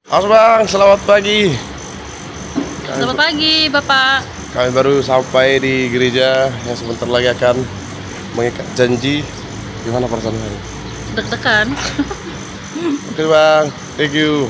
Halo Bang, selamat pagi. Selamat pagi, Bapak. Kami baru sampai di gereja yang sebentar lagi akan mengikat janji. Gimana perasaan hari? Deg-degan. Oke Bang, thank you.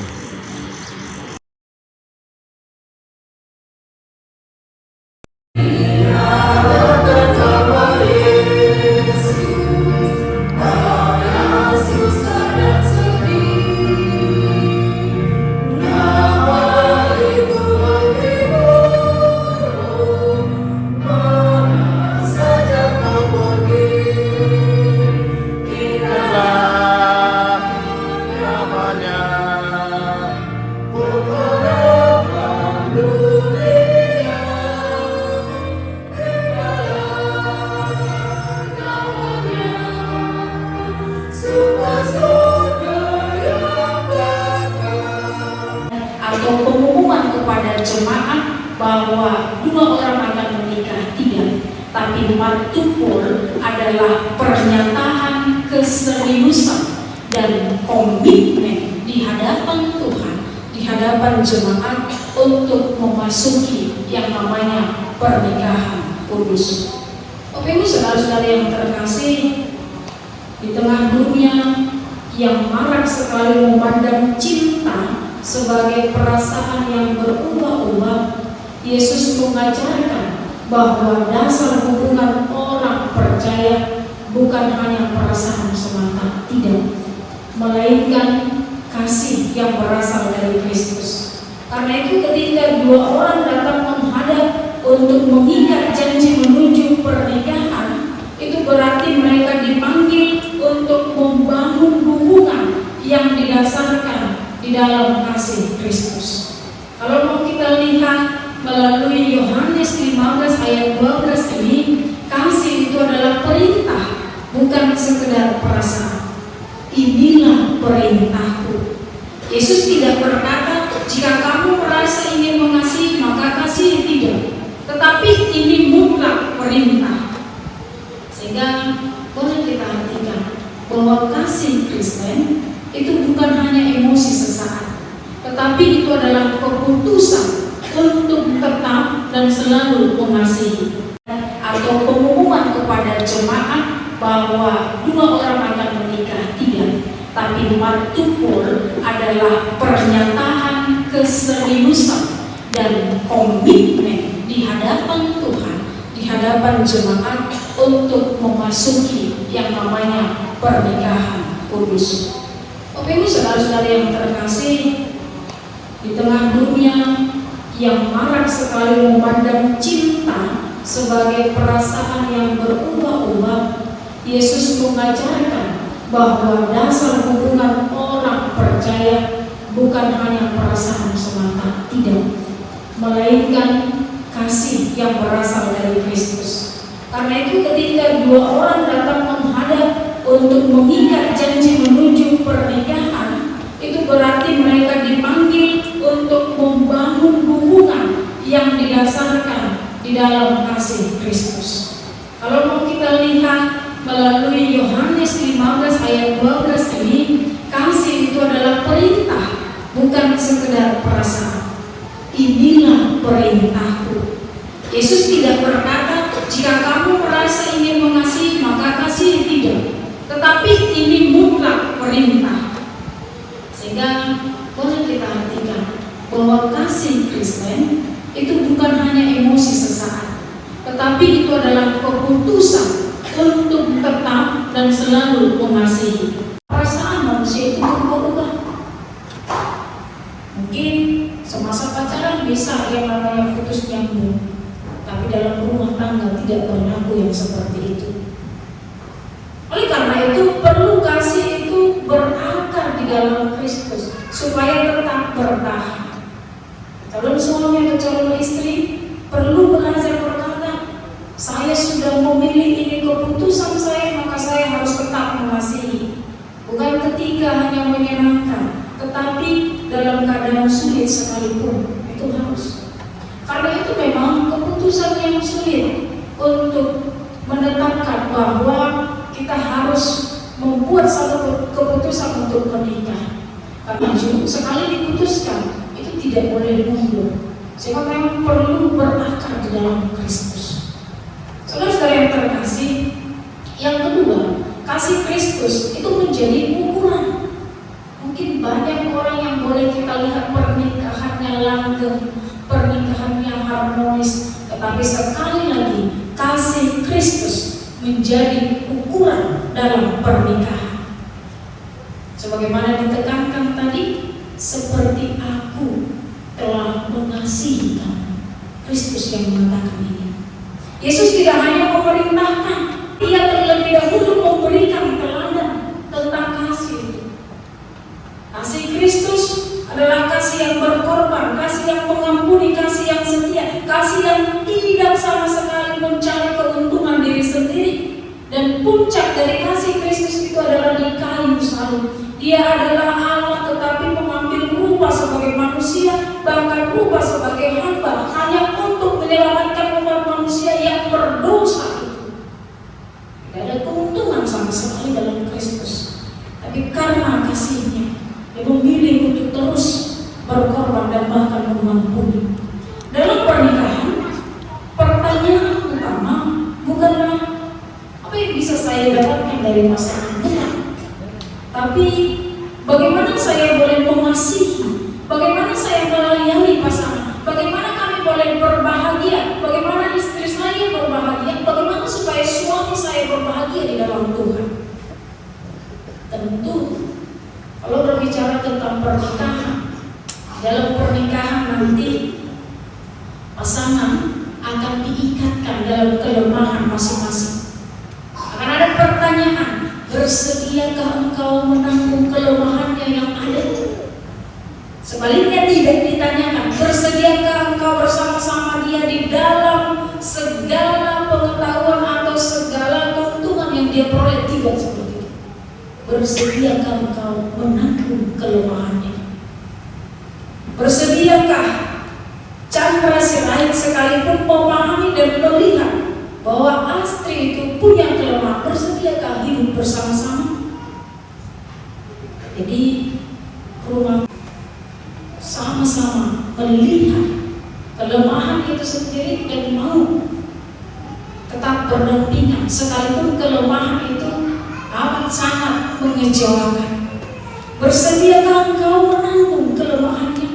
Atau pengumuman kepada jemaat bahwa dua orang akan menikah, tidak, tapi matupul adalah pernyataan keseriusan dan komitmen di hadapan Tuhan, di hadapan jemaat untuk memasuki yang namanya pernikahan kudus. Bapak Ibu saudara-saudara yang terkasih, di tengah dunia yang marak sekali memandang cinta sebagai perasaan yang berubah-ubah, Yesus mengajarkan bahwa dasar hubungan orang percaya bukan hanya perasaan semata, tidak, melainkan kasih yang berasal dari Kristus. Karena itu ketika dua orang datang menghadap untuk mengikat janji menuju pernikahan, itu berarti mereka dipanggil untuk membangun hubungan yang didasarkan di dalam kasih Kristus. Kalau mau kita lihat melalui Yohanes 15 ayat 12 ini, kasih itu adalah perintah, bukan sekedar perasaan. Inilah perintahku. Yesus tidak berkata, jika kamu merasa ingin mengasihi maka kasih, tidak. Tetapi ini mutlak perintah. Sehingga boleh kita artikan bahwa kasih Kristen itu bukan hanya emosi sesaat, tetapi itu adalah keputusan untuk tetap dan selalu mengasihi. Atau pengumuman kepada jemaat bahwa dua orang akan menikah, tidak, tapi matupul adalah pernyataan keseriusan dan komitmen di hadapan Tuhan, di hadapan jemaat untuk memasuki yang namanya pernikahan kudus. Bapak Ibu saudara-saudara yang terkasih, di tengah dunia yang marak sekali memandang cinta sebagai perasaan yang berubah-ubah, Yesus mengajarkan bahwa dasar hubungan orang percaya bukan hanya perasaan semata, tidak, melainkan kasih yang berasal dari Kristus. Karena itu ketika dua orang datang menghadap untuk mengikat janji menuju pernikahan, itu berarti mereka dipanggil untuk membangun hubungan yang didasarkan di dalam kasih Kristus. Kalau mau kita lihat melalui Yohanes 15 ayat 12 ini, kasih itu adalah perintah, bukan sekedar perasaan. Inilah perintahku. Yesus tidak berkata, jika kamu merasa ingin mengasihi maka kasih, tidak. Tetapi ini mutlak perintah. Sehingga boleh kita artikan bahwa kasih Kristen itu bukan hanya emosi sesaat, tetapi itu adalah keputusan untuk tetap dan selalu mengasihi. Perasaan manusia itu berubah-ubah. Mungkin semasa pacaran bisa yang namanya putus nyambung, tapi dalam rumah tangga tidak berlaku yang seperti itu. Oleh karena itu perlu kasih itu berakar di dalam Kristus supaya tetap bertahan. Calon suami atau calon istri perlu belajar berkata, saya sudah memilih ini keputusan saya, maka saya harus tetap mengasihi. Bukan ketika hanya menyenangkan, tetapi dalam keadaan sulit sekalipun itu harus. Karena itu memang keputusan yang sulit untuk menetapkan bahwa kita harus membuat satu keputusan untuk menikah. Karena sekali diputuskan itu tidak boleh mundur. Sehingga memang perlu berakar di dalam Kristus. Saudara-saudara yang terkasih, yang kedua, kasih Kristus itu menjadi ukuran. Mungkin banyak orang yang boleh kita lihat pernikahannya langgeng, pernikahannya harmonis, tetapi sekali lagi kasih Kristus menjadi ukuran dalam pernikahan. Sebagaimana ditekankan tadi, seperti aku telah mengasihi kamu. Kristus yang mengatakan ini. Yesus tidak hanya memerintahkan, Ia terlebih dahulu memberikan teladan tentang kasih itu. Kasih Kristus adalah kasih yang berkorban, kasih yang mengampuni, kasih yang setia, kasih yang tidak sama sekali mencari keuntungan diri sendiri. Dan puncak dari kasih Kristus itu adalah di kayu salib. Dia adalah Allah tetapi mengambil rupa sebagai manusia, bahkan rupa sebagai hamba, hanya untuk menyelamatkan umat manusia yang berdosa itu. Tidak ada keuntungan sama sekali dalam Kristus. Tapi karena kasihnya, Dia memilih untuk terus berkorban dan bahkan mengampuni. Dalam pernikahan, pertanyaan utama bukanlah apa yang bisa saya dapatkan dari pasangan, tapi bagaimana saya boleh mengasihi, bagaimana saya melayani pasangan, bagaimana kami boleh berbahagia, bagaimana istri saya berbahagia, bagaimana supaya suami saya berbahagia di dalam Tuhan. Tentu kalau berbicara tentang pernikahan, dalam pernikahan nanti pasangan akan diikatkan dalam kelemahan masing-masing. Akan ada pertanyaan, bersediakah engkau menanggung kelemahannya yang ada? Sebaliknya tidak ditanyakan, bersediakah engkau bersama-sama dia di dalam segala pengetahuan atau segala keuntungan yang dia peroleh? Tidak seperti itu. Bersediakah engkau menanggung kelemahannya? Bersediakah Chandra Sirait sekalipun memahami dan melihat bahwa Astri itu punya kelemahan, bersediakah hidup bersama-sama? Jadi rumah sama-sama melihat kelemahan itu sendiri dan mau tetap berdampingan sekalipun kelemahan itu amat sangat mengecewakan. Bersediakah engkau menanggung kelemahannya?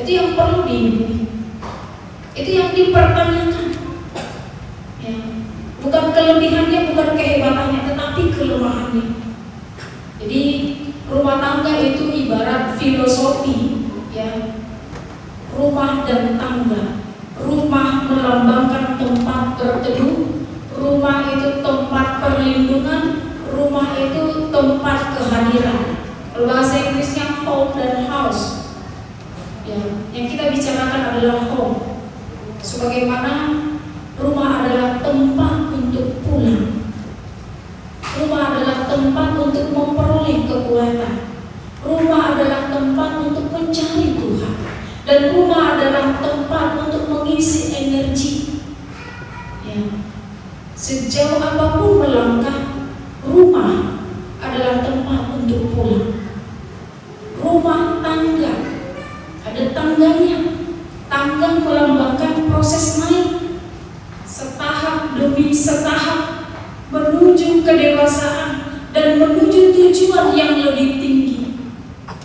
Itu yang perlu dihidupi. Itu yang dipertanyakan. Ya, bukan kelebihannya, bukan kehebatannya, tetapi kelemahannya. Jadi rumah tangga itu ibarat filosofi, ya. Rumah dan tangga. Rumah melambangkan tempat berteduh, rumah itu tempat perlindungan, rumah itu tempat kehadiran. Kalau bahasa Inggrisnya home dan house. Ya, yang kita bicarakan adalah home. Sebagaimana rumah adalah tempat untuk pulang. Rumah adalah tempat untuk memperoleh kekuatan. Rumah adalah tempat untuk mencari Tuhan. Dan rumah adalah tempat untuk mengisi energi. Ya. Sejauh apapun melangkah, rumah adalah tempat untuk pulang. Rumah tangga, ada tangganya. Tangga melambangkan proses naik setahap demi setahap menuju kedewasaan dan menuju tujuan yang lebih tinggi.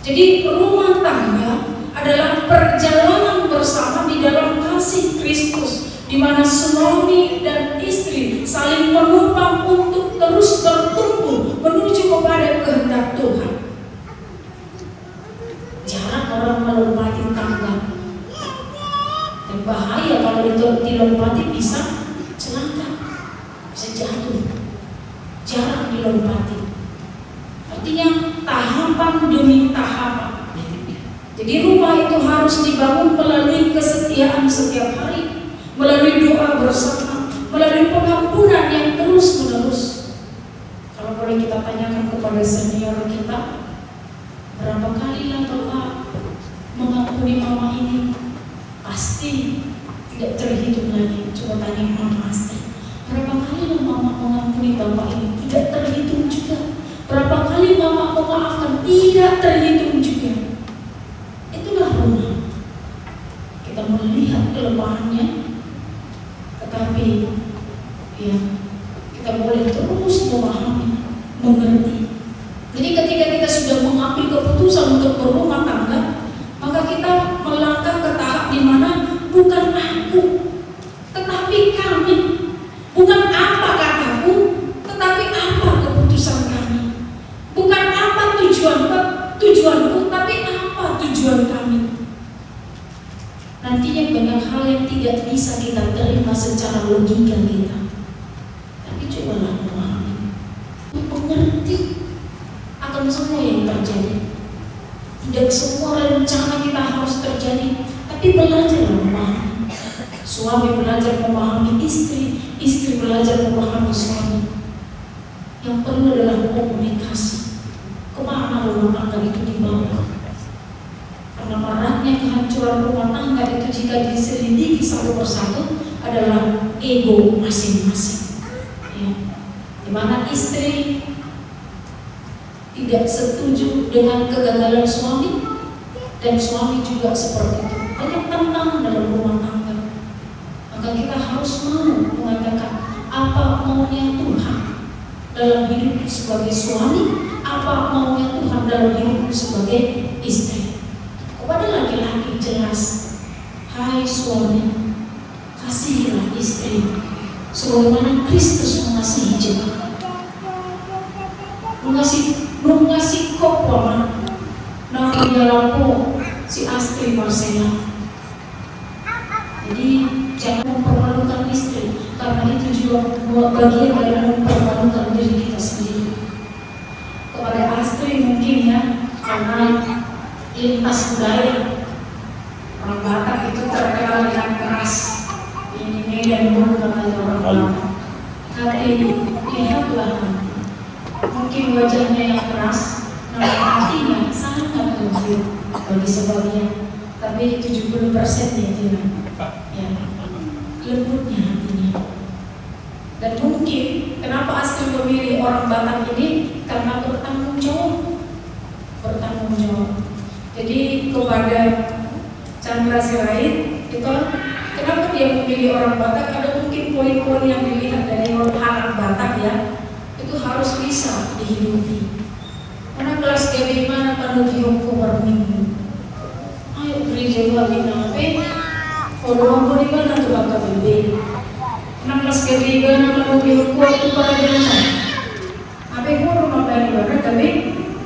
Jadi rumah tangga adalah perjalanan bersama di dalam kasih Kristus, di mana suami dan istri saling menopang untuk terus bertumbuh menuju kepada kehendak Tuhan. Jarang orang melompati tangga, dan bahaya kalau dilompati bisa celaka, bisa jatuh. Jarang dilompati. Artinya tahapan demi tahapan. Jadi rumah itu harus dibangun melalui kesetiaan setiap hari, melalui doa bersama, melalui pengampunan yang terus menerus. Kalau boleh kita tanyakan kepada senior kita, berapa kalilah Bapak mengampuni mama ini? Pasti tidak terhitung lagi. Coba tanya Mama Astri, berapa kalilah mama mengampuni Bapak ini? Tidak terhitung juga. Berapa kali mama memaafkan? Tidak berumah tangga, maka kita melangkah ke tahap di mana bukan aku, tetapi kami. Bukan apa kataku, tetapi apa keputusan kami. Bukan apa tujuanku, tapi apa tujuan kami. Nantinya banyak hal yang tidak bisa kita terima secara logika kita. Tapi cobalah memahami, mengerti akan semua yang terjadi. Tidak semua rencana kita harus terjadi, tapi belajar memahami. Suami belajar memahami istri, istri belajar memahami suami. Yang perlu adalah komunikasi. Kemana rumah tangga itu dibawa? Karena maraknya kehancuran rumah tangga itu jika diselidiki satu persatu adalah ego masing-masing. Ya. Di mana istri tidak setuju dengan kegagalan suami, dan suami juga seperti itu. Banyak tantangan dalam rumah tangga. Maka kita harus mau mengatakan apa maunya Tuhan dalam hidupku sebagai suami, apa maunya Tuhan dalam hidupku sebagai istri. Kepada laki-laki jelas, hai suami, kasihilah istri sebagaimana Kristus mengasihi jemaat. Mengasihi kopwa namanya lampu si Astri Marcella. Jadi jangan mempermalukan istri, karena itu juga bagian dari mempermalukan diri kita sendiri. Kepada Astri mungkin ya, karena lintas budaya orang Batak itu terkenal dengan keras. Ini Medan bukan orang Batak. Tapi lihatlah, mungkin wajahnya yang keras, namun hatinya sangat lembut bagi sebagian. Tapi 70% ya tidak. Ya, lembutnya hatinya. Dan mungkin kenapa Astri memilih orang Batak ini, karena bertanggung jawab. Jadi kepada Chandra Sirait itu, kenapa dia memilih orang Batak? Ada mungkin poin-poin yang dilihat dari orang Batak ya, itu harus bisa dihidupi. Karena kelas bagaimana penuhi hukum berminggu. Ayo gereja bagi nape? Kalau di mana tuh bakal beli? Enam kelas ketiga nama mobil kuat itu pada jalan. Apa guru ngapain ibadah kami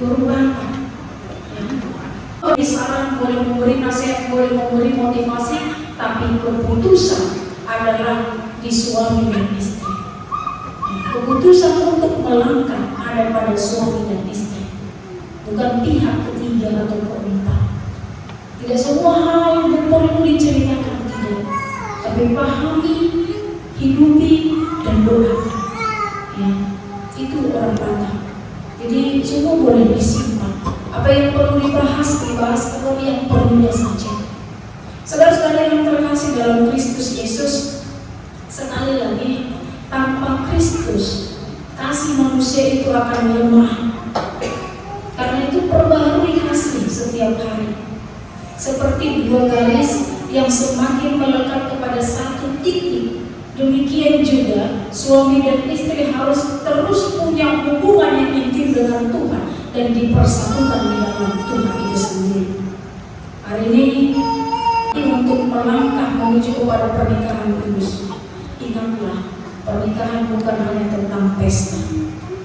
guru bapak. Saran boleh memberi nasihat, boleh memberi motivasi, tapi keputusan adalah di suami dan istri. Keputusan untuk melangkah ada pada suami dan istri, bukan pihak ketiga atau keempat. Tidak semua hal yang perlu diceritakan, tidak, tapi pahami, hidupi, dan doakan. Ya, itu orang Batak. Jadi semua boleh disimpan. Apa yang perlu dibahas, kalau yang perlunya saja. Saudara-saudara yang terkasih dalam Kristus Yesus, sekali lagi, tanpa Kristus, kasih manusia itu akan lemah. Karena itu perbaharui kasih setiap hari. Seperti dua garis yang semakin melekat kepada satu titik, demikian juga suami dan istri harus terus punya hubungan yang intim dengan Tuhan dan dipersatukan di dalam Tuhan itu sendiri. Hari ini untuk melangkah menuju kepada pernikahan kudus, ingatlah, pernikahan bukan hanya tentang pesta.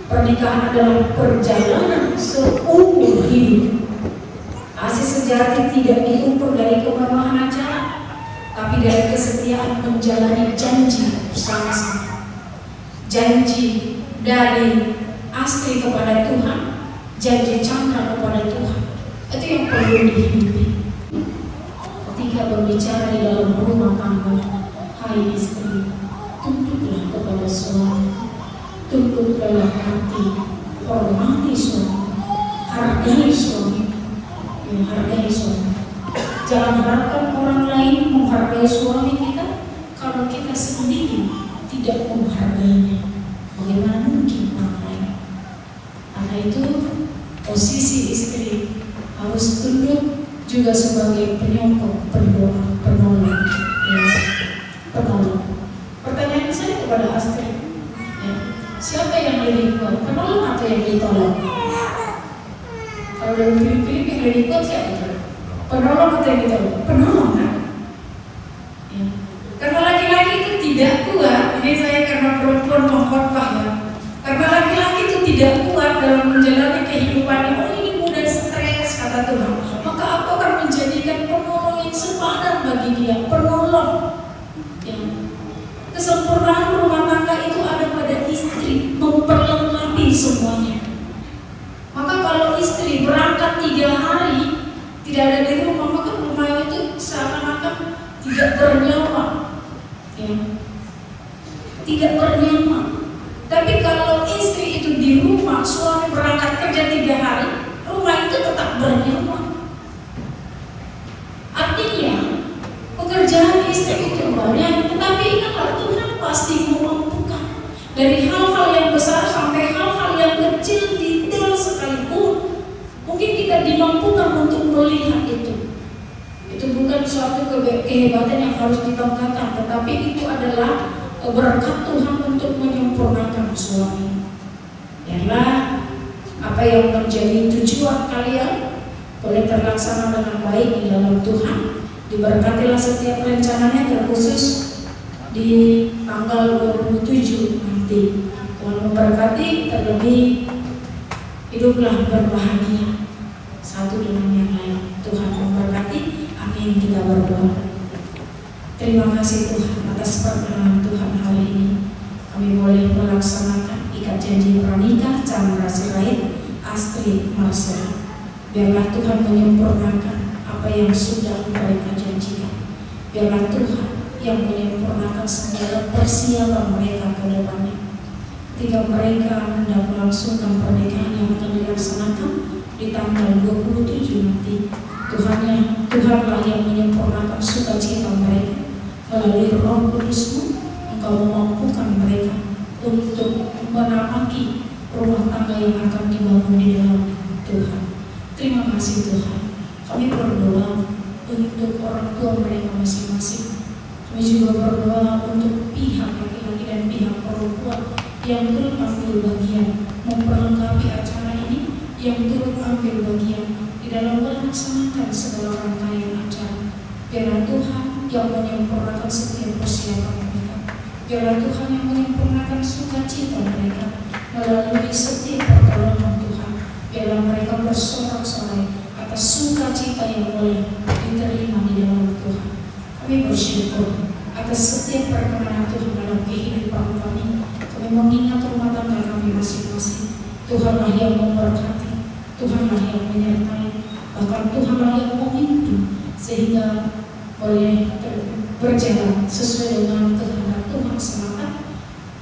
Pernikahan adalah perjalanan seumur hidup. Kasih sejati tidak diukur dari kemewahan acara, tapi dari kesetiaan menjalani janji bersama-sama. Janji dari Astri kepada Tuhan, janji Chandra kepada Tuhan. Itu yang perlu dihidupi. Ketika berbicara di dalam rumah tangga, hai istri, tunduklah kepada suami, tunduk dalam hati, hormati suami, hargai suami. Menghargai suami. Jangan harapkan orang lain menghargai suami kita kalau kita sendiri tidak menghargainya. Bagaimana mungkin orang lain? Karena itu posisi istri harus tunduk juga sebagai penyokong, pendoa, penolong. Ya, penolong. Pertanyaan saya kepada Astri, ya, siapa yang lebih kuat, penolong atau yang ditolong? Kalau dalam Filip yang dari kuat siapa itu? Penolong kita gitu, penolong kan? Ya. Karena laki-laki itu tidak kuat, ini saya karena perempuan mengkhotbah ya. Karena laki-laki itu tidak kuat dalam menjalani kehidupannya. Oh ini mudah stres kata Tuhan. Maka aku akan menjadikan penolong yang sepadan bagi dia, penolong. Ya. Kesempurnaan rumah tangga itu ada pada istri, memperlengkapi semuanya. Maka kalau istri berangkat 3 hari tidak ada di rumah, maka rumah itu seakan-akan tidak bernyawa, ya. Tidak bernyawa. Tapi kalau istri itu di rumah, suami berangkat kerja 3 hari, rumah itu tetap bernyawa. Artinya pekerjaan istri itu banyak, tetapi ingatlah Tuhan pasti memampukan. Dari hal-hal yang besar sampai hal-hal yang kecil, detail sekalipun, mungkin kita dimampukan untuk melihat itu. Itu bukan suatu kehebatan yang harus dibanggakan, tetapi itu adalah berkat Tuhan untuk menyempurnakan suami. Biarlah apa yang menjadi tujuan kalian boleh terlaksana dengan baik di dalam Tuhan. Diberkatilah setiap rencananya, terkhusus di tanggal 27 nanti. Tuhan memberkati, terlebih hiduplah berbahagia satu dengan yang lain. Tuhan memberkati. Amin. Kita berdoa. Terima kasih Tuhan atas perkenan Tuhan hari ini. Kami boleh melaksanakan ikat janji pranikah Chandra Sirait Astri Marcel. Biarlah Tuhan menyempurnakan apa yang sudah mereka janjikan. Biarlah Tuhan yang menyempurnakan segala persiapan mereka ke depannya. Ketika mereka hendak melangsungkan pernikahan yang akan dilaksanakan di tanggal 27 nanti, Tuhanlah yang menyempurnakan sukacita mereka. Melalui Roh Kudus-Mu, Engkau memampukan mereka untuk menapaki rumah tangga yang akan dibangun di dalam Tuhan. Terima kasih Tuhan. Kami berdoa untuk orang tua mereka masing-masing. Kami juga berdoa untuk pihak laki-laki dan pihak perempuan yang turut ambil bagian memperlengkapi acara ini, yang turut ambil bagian di dalam melaksanakan segala rangkaian acara. Biarlah Tuhan yang menyempurnakan setiap persiapan mereka. Biarlah Tuhan yang menyempurnakan sukacita mereka melalui setiap pertolongan Tuhan. Biarlah mereka bersorak-sorai atas sukacita yang boleh diterima di dalam Tuhan. Kami bersyukur atas setiap perkenan Tuhan dalam kehidupan kami. Kami mengingat rumah tangga kami masing-masing. Tuhanlah yang memberkati, Tuhanlah yang menyertai, bahkan Tuhanlah yang memimpin sehingga boleh berjalan sesuai dengan kehendak Tuhan semata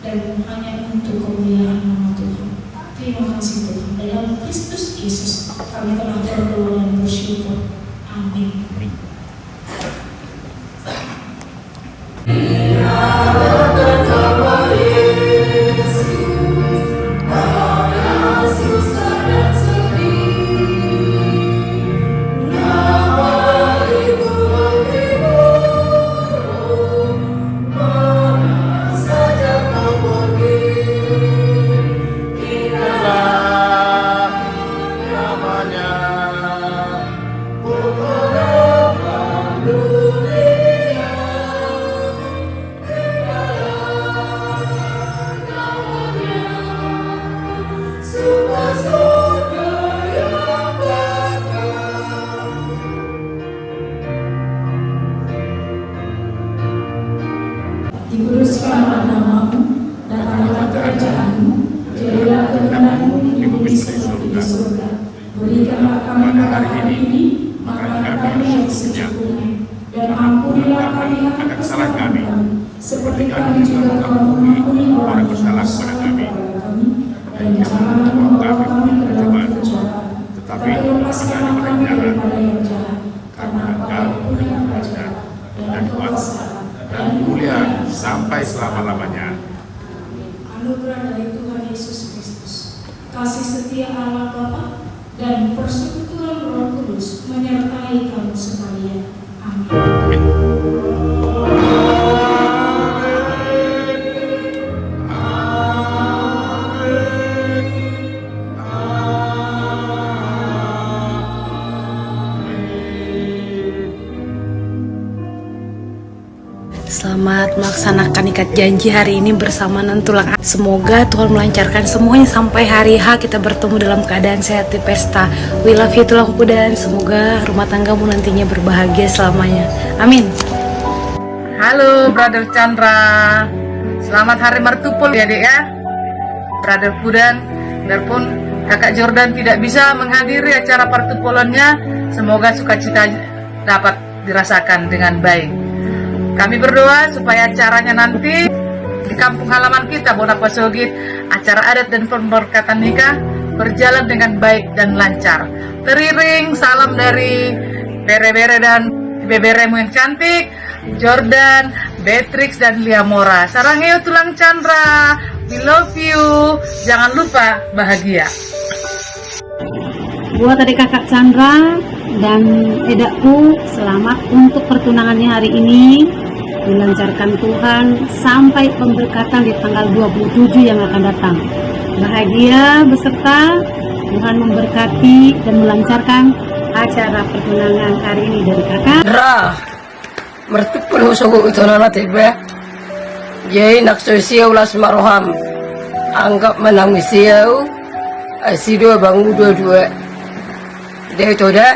dan hanya untuk kemuliaan nama Tuhan. Terima kasih Tuhan. Dalam Kristus Yesus kami telah berdoa dan bersyukur. Amin. Dikuduskanlah namamu, datanglah kerajaanmu, jadilah kehendakmu di bumi seperti di surga. Berikanlah kami pada hari ini makanan kami yang secukupnya, dan ampunilah kami akan kesalahan kami, seperti kami juga telah mengampuni orang yang bersalah kepada kami. Dan janganlah membawa kami ke dalam pencobaan, tetapi lepaskanlah kami daripada yang jahat, karena Engkau punya kerajaan dan kuasa dan kemuliaan sampai selama-lamanya. Anugerah dari Tuhan Yesus Kristus, kasih setia Allah Bapa dan persekutuan Roh Kudus menyertai kamu sekalian. Amin. Selamat melaksanakan ikat janji hari ini bersama Nantulang. Semoga Tuhan melancarkan semuanya sampai hari H kita bertemu dalam keadaan sehat di pesta. We love you Tulang Pudan. Semoga rumah tanggamu nantinya berbahagia selamanya. Amin. Halo Brother Chandra, selamat hari Martupul ya dek ya. Brother Pudan, biarpun kakak Jordan tidak bisa menghadiri acara Partupolannya, semoga sukacita dapat dirasakan dengan baik. Kami berdoa supaya acaranya nanti di kampung halaman kita, Bonapasogit, acara adat dan pemberkatan nikah berjalan dengan baik dan lancar. Teriring salam dari Bere-Bere dan Beberemu yang cantik, Jordan, Beatrix, dan Liamora. Sarangeo Tulang Chandra, we love you. Jangan lupa bahagia. Buat adik kakak Chandra dan edakku, selamat untuk pertunangannya hari ini. Dilancarkan Tuhan sampai pemberkatan di tanggal 27 yang akan datang. Bahagia beserta Tuhan memberkati dan melancarkan acara pertunangan hari ini dari kakak. Mertupul husugu itu nana tebe. Jadi nak sosial ulas maroham. Anggap menangis siau. Asido bangu dua-dua. Dia itu dah.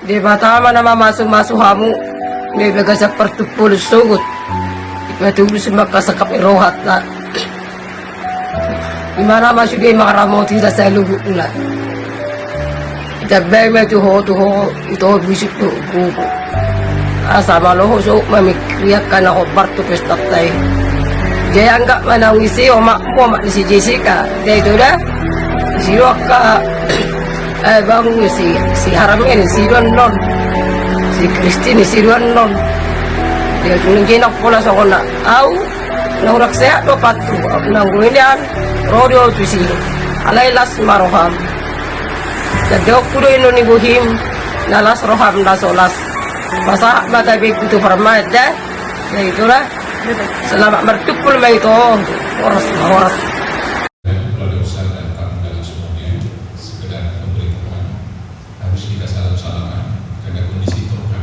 Dia pertama nama masuk hamu. Dia begasak pertupul sugut. Itu dulu semua kasakap rohat nak. Dimana masuk dia maramo tidak saya lugu pula. Kita bayar tu ho itu bisik tu. Asama loho so memikirkan ako parto pesta tay. Dia anggap menangisi omak si Jessica. Dia itu dah. Si Roka bang si Haramin si Don. Si Christine si Don. Dia tuningin ako pula sa kona. Au nang raksaya do patu. Nang guinian rodeo tu si alay las maroham. Jadi aku do inoni buhim nalas roham nasolas. Masa mata begitu permai dah. Ya itulah. Selamat bertupul mai itu. Horas. Keluarga besar dan kamu semuanya, sekedar pemberitahuan harus kita salam-salaman karena kondisi terbuka.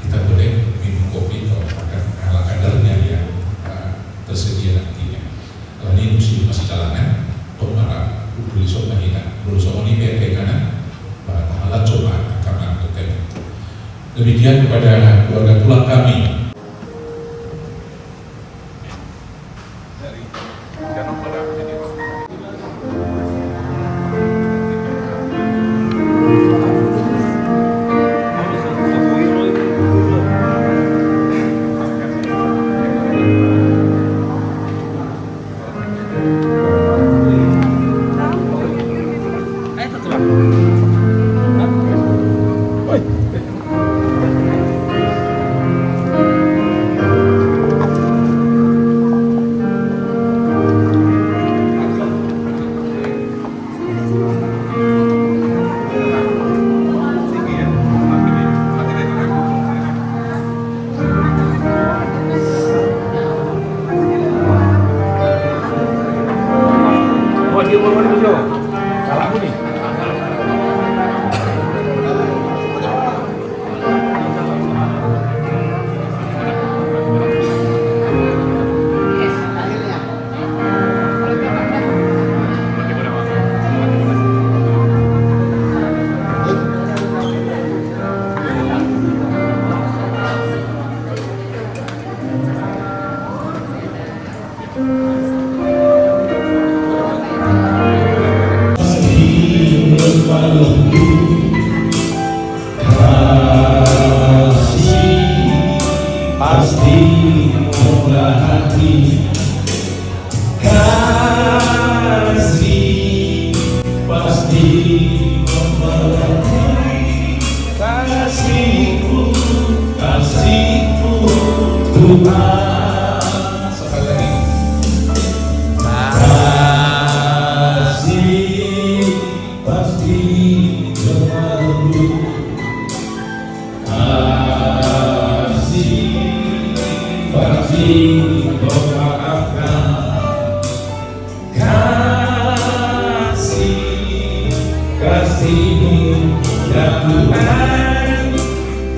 Kita boleh minum kopi atau makan ala kadarnya yang tersedia nantinya. Kalau ini masih jalanan, pemara beli sopa hina, beli sopa ini biar kanan, alat coba karena hotel. Demikian kepada keluarga pulang kami.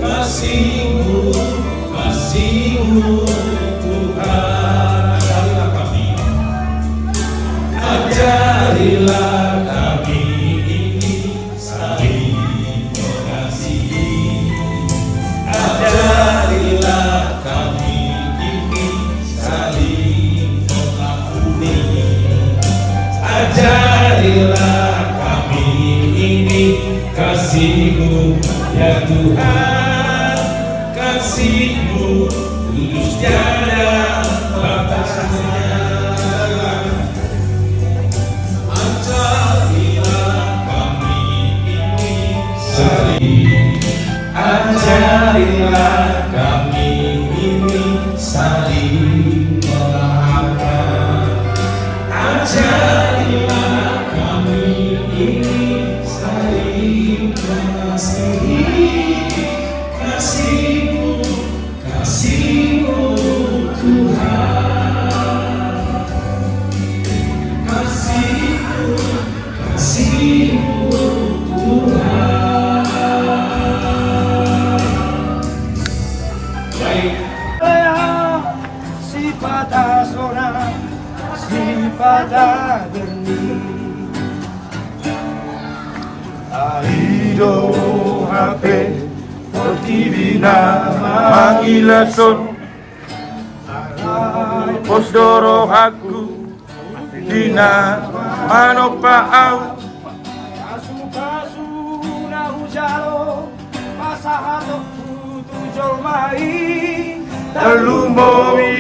Kasihmu, kasih Ajarilah kami ini saling mengasihi. Ajarilah kami ini saling mengampuni. Ajarilah kami ini kasih-Mu ya Tuhan, kasih-Mu tulus tiada batasnya. Ajarilah kami ini saling memaafkan. Ajarilah kami ini saling mengasihi. Kasih-Mu, kasih-Mu Tuhan. Kasih-Mu, kasih-Mu Tuhan. Sifat asona, sifat agerni, aido hape, portibina mangilason, posdoro aku, dina manopaau, kasu-kasu na hujalo, masahato tujol mai. Terlumowi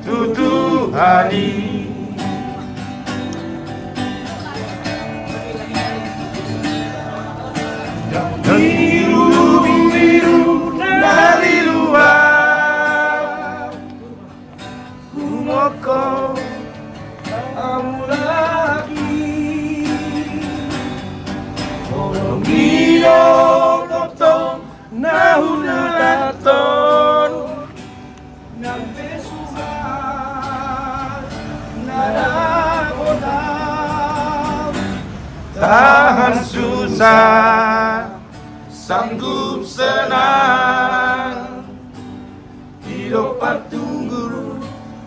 tutu hari biru dari luar kumoko kamu lagi tolong hidup topong nahuna daton nang besuhan nada bodam tahan susah sanggup senang hidup patunggu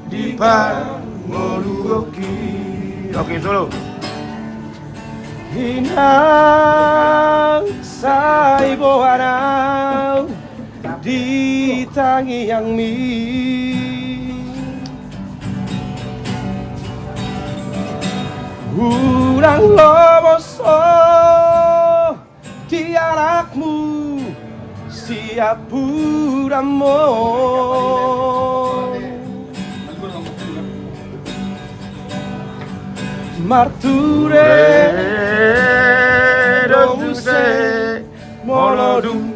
di Pangoluoki. Oke, solo. Hinang saibo anau di tangi yang mi urang lomoso di anakmu siap puramo marture dose molodum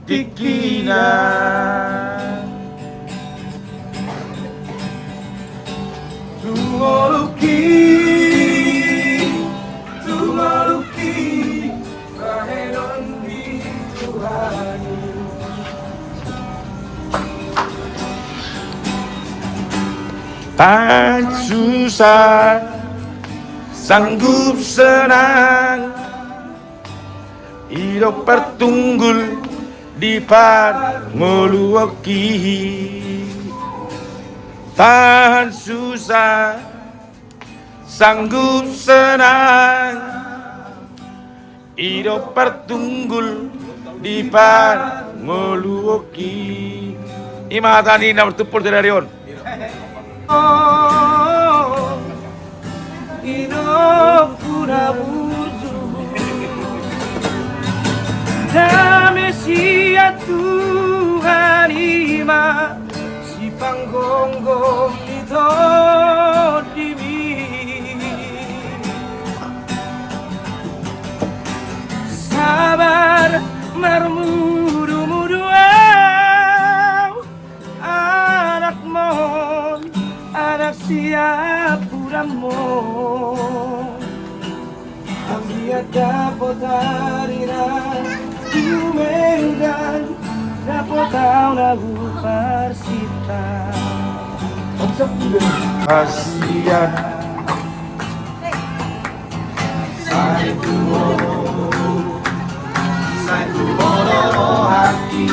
tikina tungoluki rahedon di Tuhan tan susah sanggup senang hidup pertunggul di Pangoluoki. Tahan susah sanggup senang hidup pertunggul di Pangoluoki. Imatani na bertupur dari Rion. Damesia Tuhan ima si panggonggong itu dimi sabar marmudu-mudu anak mon anak siap puramo dia dapat hariran diumengkan dapat tahu lagu persita kasihan satu hati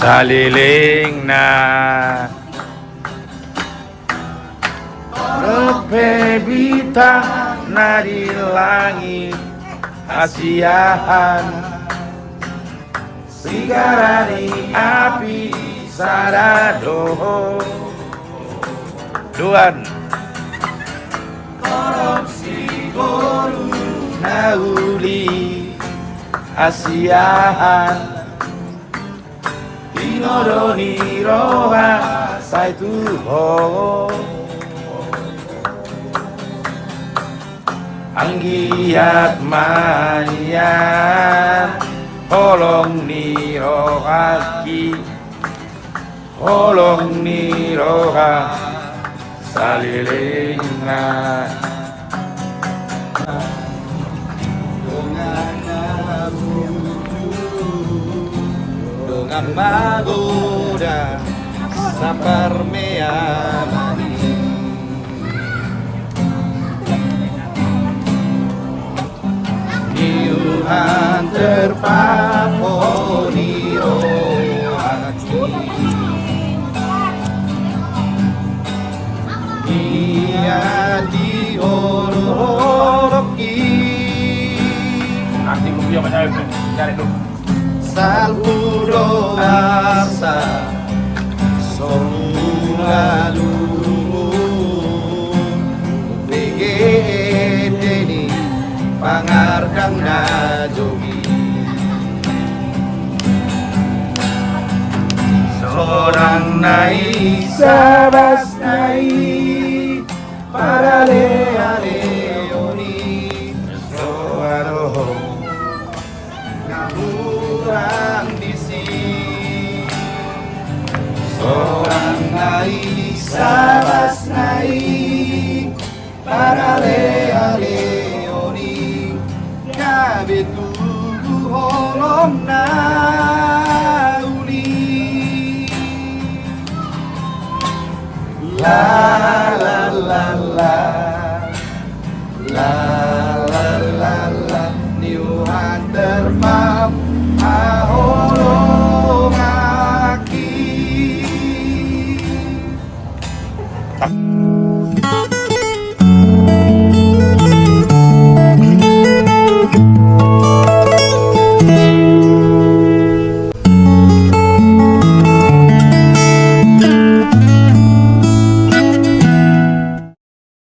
saliling na Repe bintang na di langit asiahan Sigarani api sarado Duan Korupsi boru nauli asiahan Inodoni roha saituho Anggiat mayan Holong ni rohaki Holong ni roha Salilingan Dengan magoda Saparmeamani Tuhan terpaponi rohati Dia dihororoki Nanti gue biar cari dulu Salpuro asa Somulalu Begedeni Pangardang na jogi Seorang naik sabas naik Para leoni Soaro Ngurang disi Seorang naik sabas naik Para leoni Betubuh holong nauli La la la la